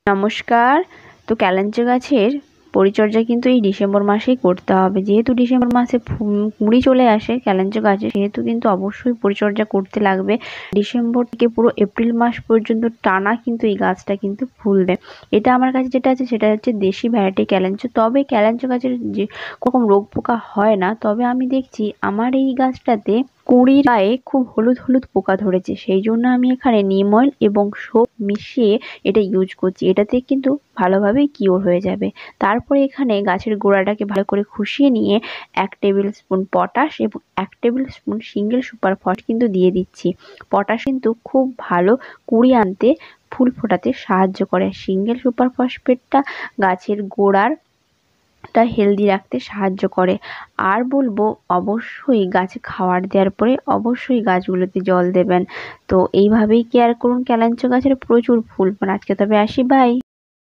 নমস্কার। তো ক্যালেন্ডার গাছের পরিচর্যা কিন্তু এই ডিসেম্বর মাসেই করতে হবে। যেহেতু ডিসেম্বর মাসে কুঁড়ি চলে আসে ক্যালেন্ডার গাছে, সেহেতু কিন্তু অবশ্যই পরিচর্যা করতে লাগবে। ডিসেম্বর থেকে পুরো এপ্রিল মাস পর্যন্ত টানা কিন্তু এই গাছটা কিন্তু ফুলবে। এটা আমার কাছে যেটা আছে সেটা হচ্ছে দেশি ভ্যারাইটি ক্যালেন্ডার। তবে ক্যালেন্ডার গাছের যে রকম রোগ পোকা হয় না, তবে আমি দেখছি আমার এই গাছটাতে কুঁড়ির গায়ে খুব হলুদ হলুদ পোকা ধরেছে। সেই জন্য আমি এখানে নিম অয়েল এবং সোপ মিশিয়ে এটা ইউজ করছি। এটাতে কিন্তু ভালোভাবেই কিওর হয়ে যাবে। তারপরে এখানে গাছের গোড়াটাকে ভালো করে খুশিয়ে নিয়ে 1 টেবিল স্পুন পটাশ এবং 1 table spoon single super phosphate কিন্তু দিয়ে দিচ্ছি। পটাশ কিন্তু খুব ভালো কুঁড়ি আনতে, ফুল ফোটাতে সাহায্য করে। সিঙ্গেল সুপার ফসফেটটা গাছের গোড়ার হেলদি রাখতে সাহায্য করে। আর বলবো অবশ্যই গাছে খাবার দেওয়ার পরে অবশ্যই গাছগুলোতে জল দেবেন। তো এইভাবেই কেয়ার করুন। ক্যালেন্ডার গাছের প্রচুর ফুল। আজকে তবে আসি, বাই।